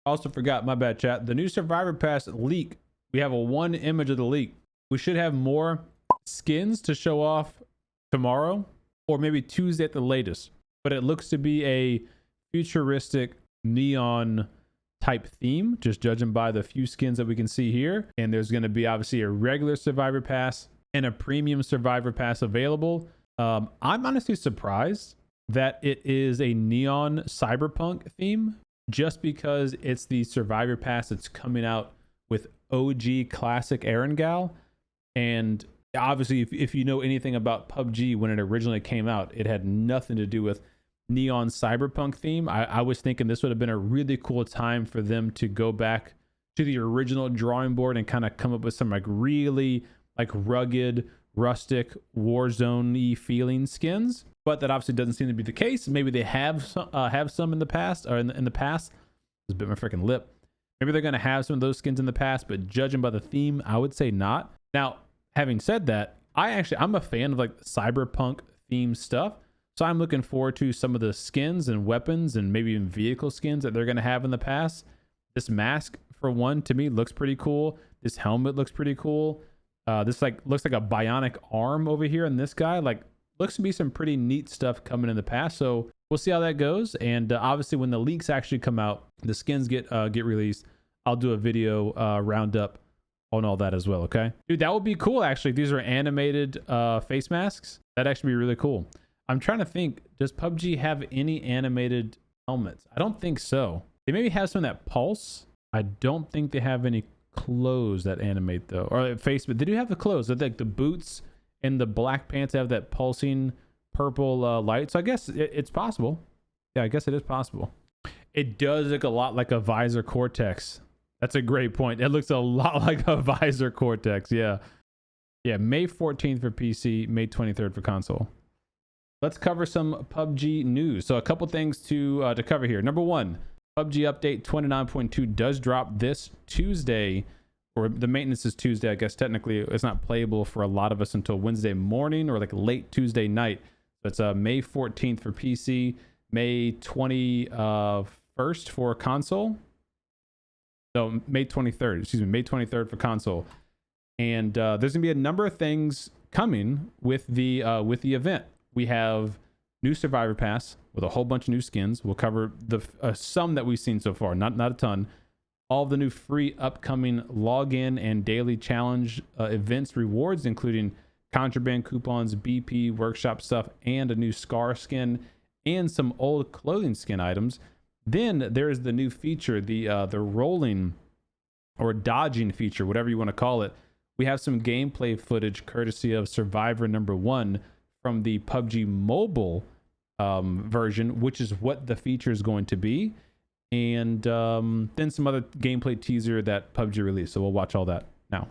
Also forgot, my bad, chat. The new Survivor Pass leak. We have a one image of the leak. We should have more skins to show off tomorrow or maybe Tuesday at the latest. But it looks to be a futuristic neon type theme, just judging by the few skins that we can see here. And there's going to be obviously a regular Survivor Pass and a premium Survivor Pass available. I'm honestly surprised that it is a neon cyberpunk theme, just because it's the Survivor Pass that's coming out with OG classic Erangel. And obviously, if you know anything about PUBG, when it originally came out, it had nothing to do with neon cyberpunk theme. I was thinking this would have been a really cool time for them to go back to the original drawing board and kind of come up with some like really like rugged, rustic, Warzone-y feeling skins. But that obviously doesn't seem to be the case. Maybe they have some in the past, or in the past. Just bit my freaking lip. Maybe they're going to have some of those skins in the past, but judging by the theme, I would say not. Now, having said that, I'm a fan of like cyberpunk themed stuff. So I'm looking forward to some of the skins and weapons and maybe even vehicle skins that they're going to have in the past. This mask, for one, to me looks pretty cool. This helmet looks pretty cool. This looks like a bionic arm over here, and this guy looks to be some pretty neat stuff coming in the past. So we'll see how that goes. And obviously, when the leaks actually come out, the skins get released, I'll do a video roundup on all that as well. Okay, dude, that would be cool. Actually, if these are animated face masks, that'd actually be really cool. I'm trying to think, does PUBG have any animated helmets? I don't think so. They maybe have some that pulse. I don't think they have any clothes that animate though, or face, but they do have the clothes. Like the boots and the black pants have that pulsing purple light. So I guess it's possible. Yeah, I guess it is possible. It does look a lot like a Visor Cortex. That's a great point. It looks a lot like a Visor Cortex. Yeah. May 14th for PC, May 23rd for console. Let's cover some PUBG news. So a couple things to cover here. Number one, PUBG update 29.2 does drop this Tuesday, or the maintenance is Tuesday. I guess technically it's not playable for a lot of us until Wednesday morning or like late Tuesday night. So it's May 14th for PC, May 21st for console. No, May 23rd for console. And there's gonna be a number of things coming with the event. We have new Survivor Pass with a whole bunch of new skins. We'll cover the some that we've seen so far, not a ton. All of the new free upcoming login and daily challenge events rewards, including contraband coupons, BP, workshop stuff, and a new Scar skin, and some old clothing skin items. Then there's the new feature, the rolling or dodging feature, whatever you want to call it. We have some gameplay footage courtesy of Survivor #1 from the PUBG mobile version, which is what the feature is going to be. And then some other gameplay teaser that PUBG released. So we'll watch all that now.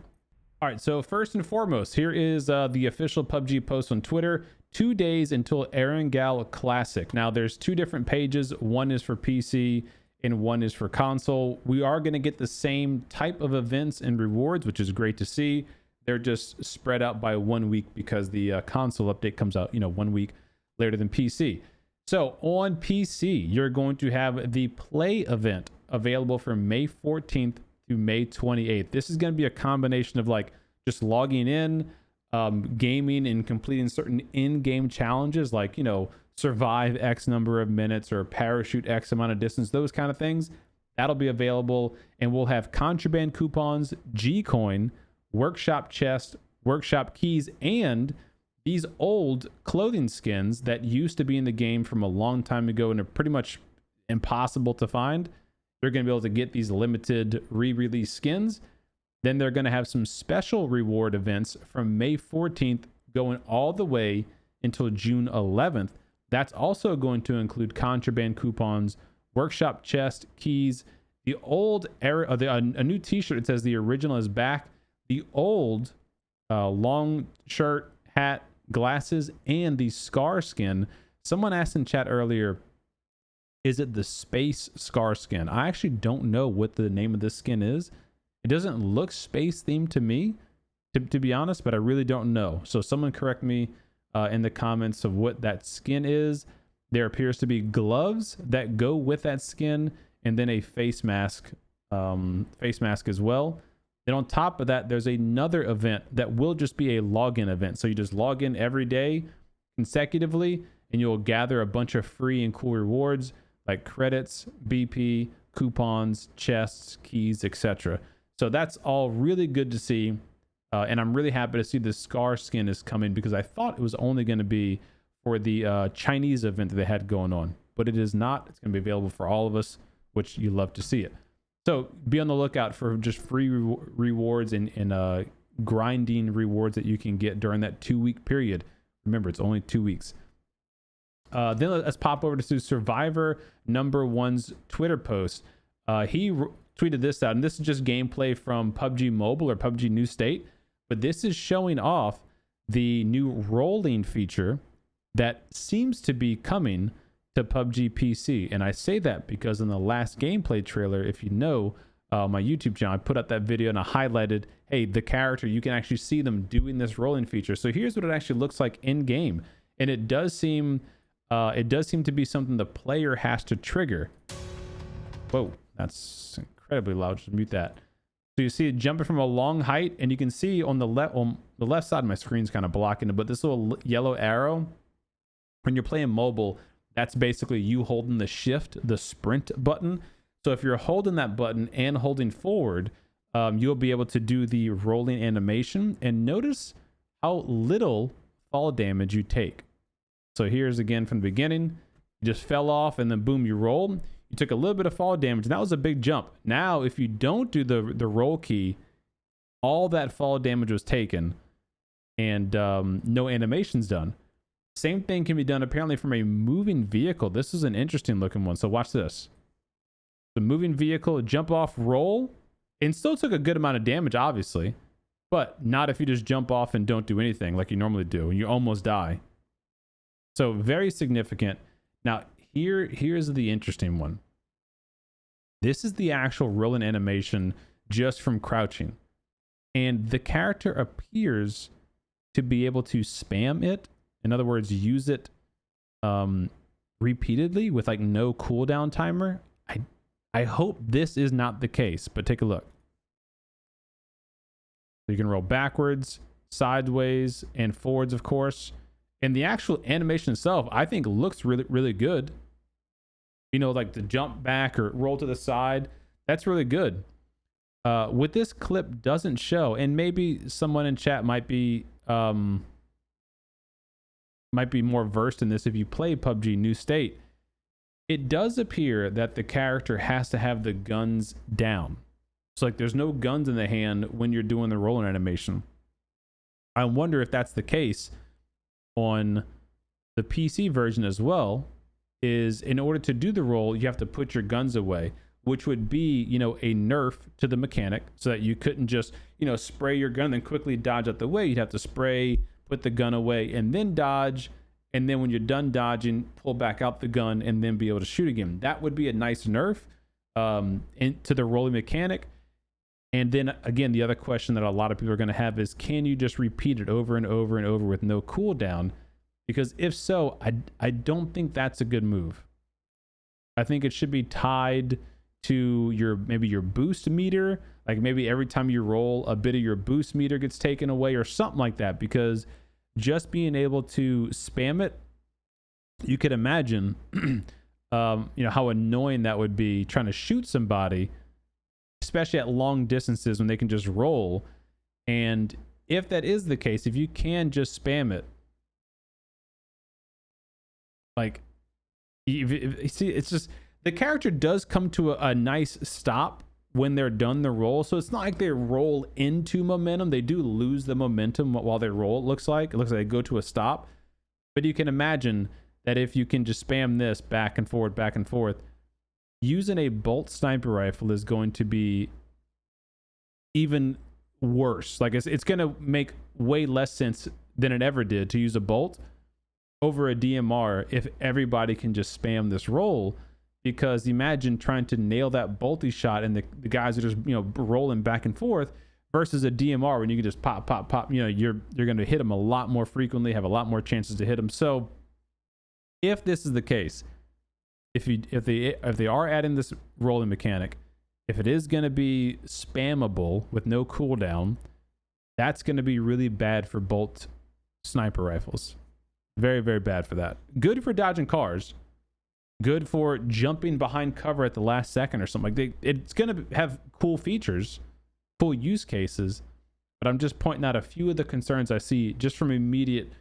All right, so first and foremost, here is the official PUBG post on Twitter. 2 days until Erangel Classic. Now, there's two different pages. One is for PC and one is for console. We are going to get the same type of events and rewards, which is great to see. They're just spread out by 1 week because the console update comes out, 1 week later than PC. So on PC, you're going to have the play event available from May 14th to May 28th. This is going to be a combination of like just logging in, gaming and completing certain in-game challenges like, survive X number of minutes or parachute X amount of distance, those kind of things. That'll be available. And we'll have contraband coupons, Gcoin, workshop chest, workshop keys, and these old clothing skins that used to be in the game from a long time ago and are pretty much impossible to find. They're going to be able to get these limited re-release skins. Then they're going to have some special reward events from May 14th going all the way until June 11th. That's also going to include contraband coupons, workshop chest, keys, the old a new t-shirt. It says the original is back. The old long shirt, hat, glasses, and the Scar skin. Someone asked in chat earlier, is it the space Scar skin? I actually don't know what the name of this skin is. It doesn't look space themed to me, to be honest, but I really don't know. So someone correct me in the comments of what that skin is. There appears to be gloves that go with that skin and then a face mask as well. Then on top of that, there's another event that will just be a login event. So you just log in every day consecutively, and you'll gather a bunch of free and cool rewards like credits, BP, coupons, chests, keys, etc. So that's all really good to see. And I'm really happy to see the Scar skin is coming, because I thought it was only going to be for the Chinese event that they had going on, but it is not. It's going to be available for all of us, which you love to see it. So be on the lookout for just free rewards and grinding rewards that you can get during that 2-week period. Remember, it's only 2 weeks. Then let's pop over to Survivor #1's Twitter post. He tweeted this out, and this is just gameplay from PUBG Mobile or PUBG New State, but this is showing off the new rolling feature that seems to be coming to PUBG PC. And I say that because in the last gameplay trailer, if you know my YouTube channel, I put up that video and I highlighted, hey, the character, you can actually see them doing this rolling feature. So here's what it actually looks like in game, and it does seem to be something the player has to trigger. Whoa, that's incredibly loud. Just mute that. So you see it jumping from a long height, and you can see on the left side of my screen's kind of blocking it, but this little yellow arrow, when you're playing mobile, that's basically you holding the shift, the sprint button. So if you're holding that button and holding forward, you'll be able to do the rolling animation, and notice how little fall damage you take. So here's again from the beginning, you just fell off and then boom, you roll. You took a little bit of fall damage, and that was a big jump. Now, if you don't do the roll key, all that fall damage was taken, and no animation's done. Same thing can be done apparently from a moving vehicle. This is an interesting looking one. So watch this. The moving vehicle, jump off, roll, and still took a good amount of damage, obviously, but not if you just jump off and don't do anything like you normally do, and you almost die. So very significant. Now, here's the interesting one. This is the actual rolling animation just from crouching, and the character appears to be able to spam it. In other words, use it repeatedly with like no cooldown timer. I hope this is not the case, but take a look. So you can roll backwards, sideways, and forwards, of course. And the actual animation itself, I think, looks really, really good. You know, like the jump back or roll to the side, that's really good. What this clip doesn't show, and maybe someone in chat might be more versed in this if you play PUBG New State, it does appear that the character has to have the guns down. So like there's no guns in the hand when you're doing the rolling animation. I wonder if that's the case on the PC version as well, is in order to do the roll, you have to put your guns away, which would be, you know, a nerf to the mechanic, so that you couldn't just, you know, spray your gun and quickly dodge out the way. You'd have to spray, put the gun away, and then dodge. And then when you're done dodging, pull back out the gun and then be able to shoot again. That would be a nice nerf to the rolling mechanic. And then again, the other question that a lot of people are going to have is, can you just repeat it over and over and over with no cooldown? Because if so, I don't think that's a good move. I think it should be tied to maybe your boost meter. Like maybe every time you roll, a bit of your boost meter gets taken away or something like that. Because just being able to spam it, you could imagine, you know, how annoying that would be trying to shoot somebody, especially at long distances when they can just roll. And if that is the case, if you can just spam it, like, see, it's just, the character does come to a nice stop when they're done the roll. So it's not like they roll into momentum. They do lose the momentum while they roll, it looks like they go to a stop. But you can imagine that if you can just spam this back and forth, using a bolt sniper rifle is going to be even worse. Like it's going to make way less sense than it ever did to use a bolt over a DMR if everybody can just spam this roll. Because imagine trying to nail that bolty shot and the guys are just, you know, rolling back and forth, versus a DMR when you can just pop. You know, you're going to hit them a lot more frequently, have a lot more chances to hit them. So if this is the case, if they are adding this rolling mechanic, if it is going to be spammable with no cooldown, that's going to be really bad for bolt sniper rifles. Very, very bad for that. Good for dodging cars. Good for jumping behind cover at the last second or something. Like it's going to have cool features, cool use cases, but I'm just pointing out a few of the concerns I see just from immediate,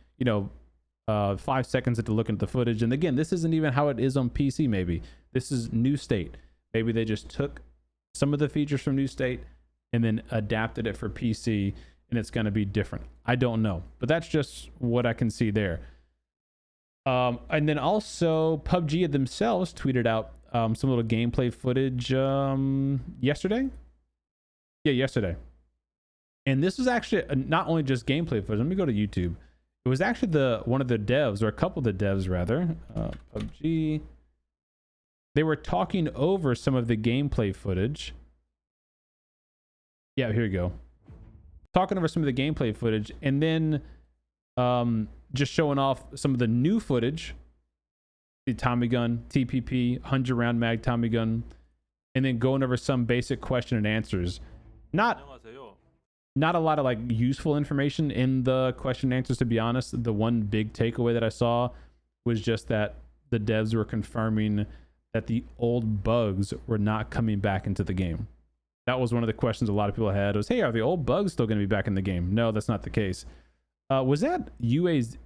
5 seconds into looking at the footage. And again, this isn't even how it is on PC. Maybe this is New State. Maybe they just took some of the features from New State and then adapted it for PC, and it's going to be different. I don't know, but that's just what I can see there. And then also PUBG themselves tweeted out some little gameplay footage yesterday. Yeah, yesterday. And this was actually not only just gameplay footage. Let me go to YouTube. It was actually one of the devs, or a couple of the devs rather, PUBG. They were talking over some of the gameplay footage. Yeah, here you go. Talking over some of the gameplay footage, and then just showing off some of the new footage. The Tommy gun, TPP, 100 round mag Tommy gun, and then going over some basic question and answers. Not a lot of like useful information in the question and answers, to be honest. The one big takeaway that I saw was just that the devs were confirming that the old bugs were not coming back into the game. That was one of the questions a lot of people had. Was, hey, are the old bugs still going to be back in the game? No, that's not the case. Was that UAZ?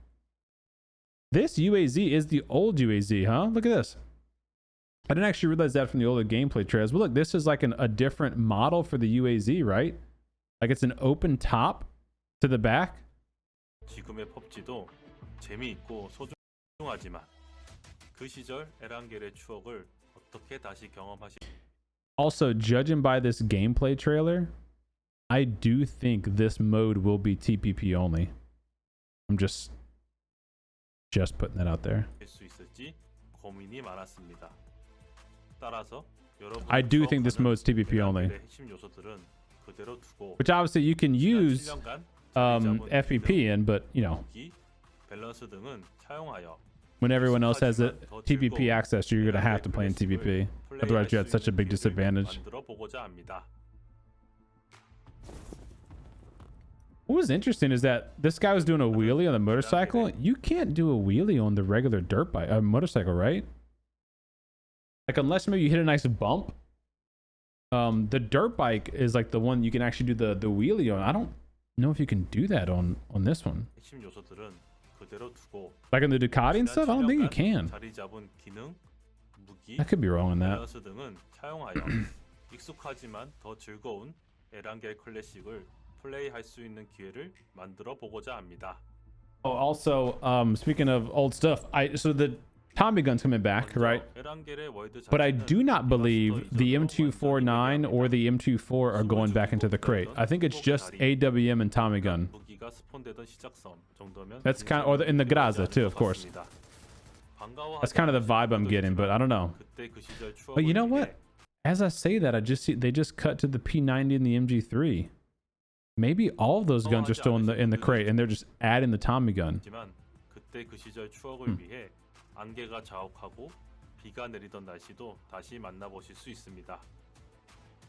This UAZ is the old UAZ, huh? Look at this. I didn't actually realize that from the older gameplay trailers. But look, this is like a different model for the UAZ, right? Like it's an open top to the back. 지금의 PUBG도 재미있고 소중하지만 그 시절 에란겔의 추억을 어떻게 다시 경험하시. Also, judging by this gameplay trailer, I do think this mode will be TPP only. I'm just putting that out there. I do think this mode's TPP only. Which obviously you can use FPP in, but when everyone else has a TPP access, you're going to have to play in TPP. Otherwise, you're at such a big disadvantage. What was interesting is that this guy was doing a wheelie on the motorcycle. You can't do a wheelie on the regular dirt bike, motorcycle, right? Like unless maybe you hit a nice bump. The dirt bike is like the one you can actually do the wheelie on. I don't know if you can do that on this one. Like on the Ducati and stuff, I don't think you can. I could be wrong on that. Oh, also, speaking of old stuff, so the Tommy gun's coming back, right? But I do not believe the M249 or the M24 are going back into the crate. I think it's just AWM and Tommy gun. That's kind of, in the Graza too, of course. That's kind of the vibe I'm getting, but I don't know. But you know what? As I say that, I just see they just cut to the P90 and the MG3. Maybe all of those guns are still in the crate, and they're just adding the Tommy gun. 안개가 자욱하고 비가 내리던 날씨도 다시 만나보실 수 있습니다.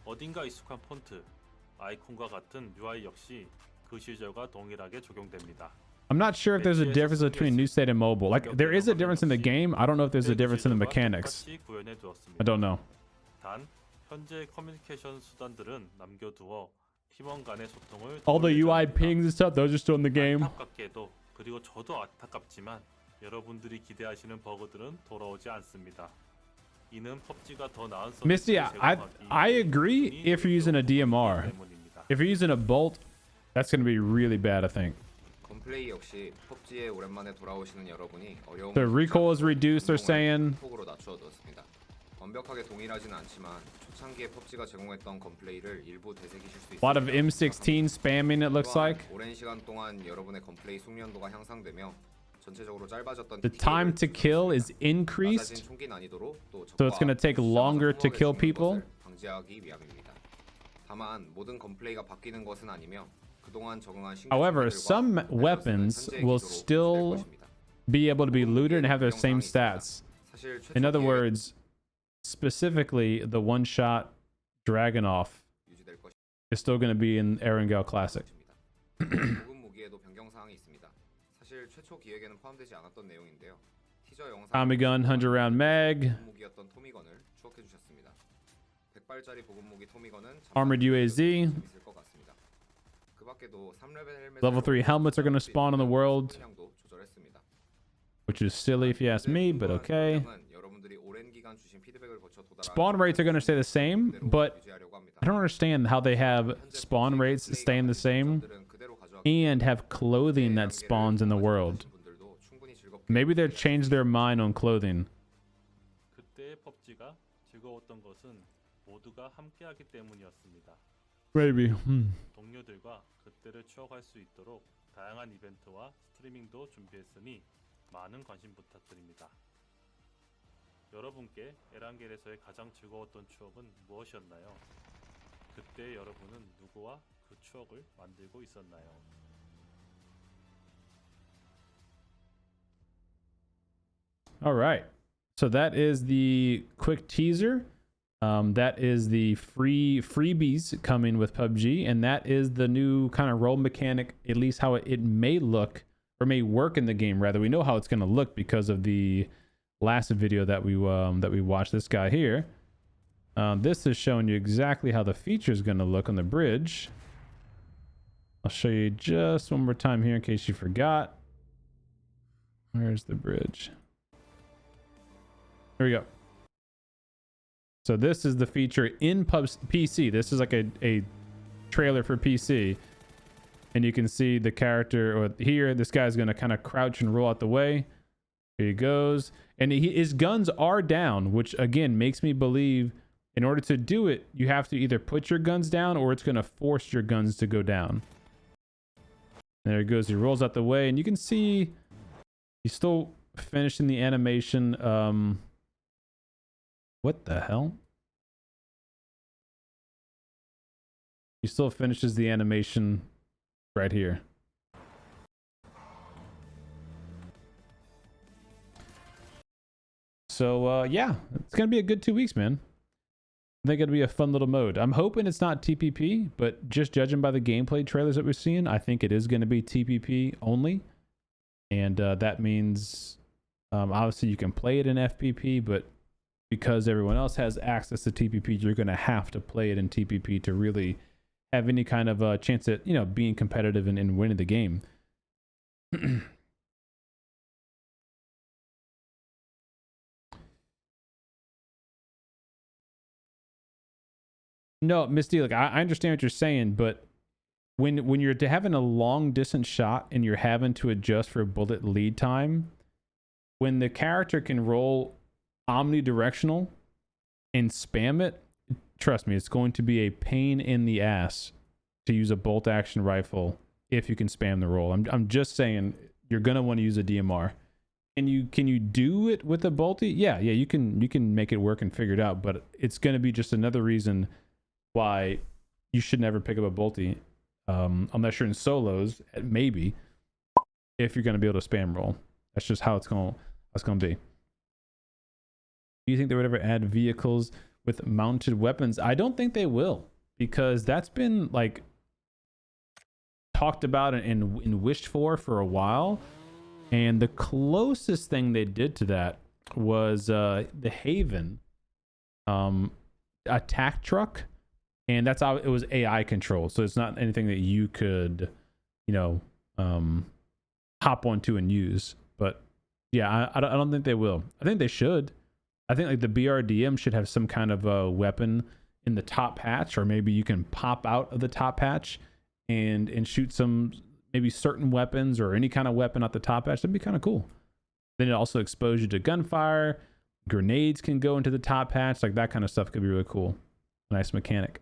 어딘가 익숙한 폰트, 아이콘과 같은 UI 역시 그 시절과 동일하게 적용됩니다. I'm not sure if there's a difference between New State and mobile. Like there is a difference in the game. I don't know if there's a difference in the mechanics. I don't know. 단 현재 커뮤니케이션 수단들은 남겨두어 팀원 간의 소통을 all the UI pings and stuff, those are still in the game. 안타깝게도 그리고 저도 안타깝지만 여러분들이 기대하시는 버그들은 돌아오지 않습니다. 이는 PUBG가 더 나은 Misty, I agree if you're using a DMR. If you're using a bolt, that's going to be really bad, I think. 컴플레이 역시 PUBG에 오랜만에 돌아오시는 여러분이 어려운 The recoil is reduced, they're saying. 폭으로 낮추어뒀습니다. 완벽하게 동일하진 않지만 초창기에 PUBG가 제공했던 컴플레이를 일부 되새기실 수 있습니다. A lot of M16 spamming, it looks like. 오랜 시간 동안 여러분의 컴플레이 숙련도가 향상되며 전체적으로 짧아졌던 The time to kill is increased, 총기 난이도로 또 so it's going to take longer to kill people. 방지하기 위함입니다. 다만 모든 컴플레이가 바뀌는 것은 아니며 그동안 적응한 However, some weapons will still be able to be looted and have their same stats. 사실 최초 In other 기획 words, specifically the one-shot Dragonoff 유지될 것입니다. is still going to be in Erangel Classic. 고급 무기에도 변경 사항이 있습니다. 사실 최초 기획에는 포함되지 않았던 내용인데요. 티저 영상 Tommy gun, 100-round mag, 보급 무기였던 토미건을 추억해 주셨습니다. 100발짜리 보급 무기 토미건은 armored UAZ, 재밌을 것 같습니다. 그 밖에도 3레벨 헬멧 level 3 helmets are going to spawn in the world, 소량도 조절했습니다. which is silly if you ask me, but okay. 여러분들이 오랜 기간 주신 피드백을 거쳐 도달한 Spawn rates are going to stay the same, but 유지하려고 합니다. I don't understand how they have spawn rates staying the same and have clothing that spawns in the world. Maybe they've changed their mind on clothing. 그때의 PUBG가 즐거웠던 것은 모두가 함께하기 때문이었습니다. Maybe. 동료들과 그때를 추억할 수 있도록 다양한 이벤트와 스트리밍도 준비했으니 많은 관심 부탁드립니다. 여러분께 에란겔에서의 가장 즐거웠던 추억은 무엇이었나요? 그때 여러분은 누구와 그 추억을 만들고 있었나요? All right. So that is the quick teaser. That is the freebies coming with PUBG, and that is the new kind of role mechanic, at least how it may look or may work in the game. Rather, we know how it's going to look because of the last video that we watched. This guy here. This is showing you exactly how the feature is going to look on the bridge. I'll show you just one more time here in case you forgot. Where's the bridge? Here we go. So this is the feature in PC. This is like a trailer for PC. And you can see the character or here, this guy's going to kind of crouch and roll out the way. Here he goes. And his guns are down, which again makes me believe in order to do it, you have to either put your guns down or it's going to force your guns to go down. There he goes. He rolls out the way and you can see he's still finishing the animation. What the hell? He still finishes the animation right here. So yeah, it's gonna be a good 2 weeks, man. I think it'll be a fun little mode. I'm hoping it's not TPP, but just judging by the gameplay trailers that we're seeing, I think it is going to be TPP only. And that means obviously you can play it in FPP, but because everyone else has access to TPP, you're going to have to play it in TPP to really have any kind of chance at, you know, being competitive and winning the game. No, Misty, like I understand what you're saying, but when you're having a long distance shot and you're having to adjust for bullet lead time, when the character can roll omnidirectional and spam it, trust me, it's going to be a pain in the ass to use a bolt action rifle if you can spam the roll. I'm just saying you're gonna want to use a DMR. Can you do it with a bolty? Yeah, you can make it work and figure it out, but it's gonna be just another reason why you should never pick up a bolty unless you're in solos, maybe, if you're going to be able to spam roll. That's just how it's going to be. Do you think they would ever add vehicles with mounted weapons? I don't think they will, because that's been like talked about and wished for a while, and the closest thing they did to that was the Haven attack truck. And that's how it was AI controlled. So it's not anything that you could, you know, hop onto and use. But yeah, I don't think they will. I think they should. I think like the BRDM should have some kind of a weapon in the top hatch, or maybe you can pop out of the top hatch and shoot some maybe certain weapons or any kind of weapon at the top hatch. That'd be kind of cool. Then it also exposes you to gunfire. Grenades can go into the top hatch. Like that kind of stuff could be really cool. Nice mechanic.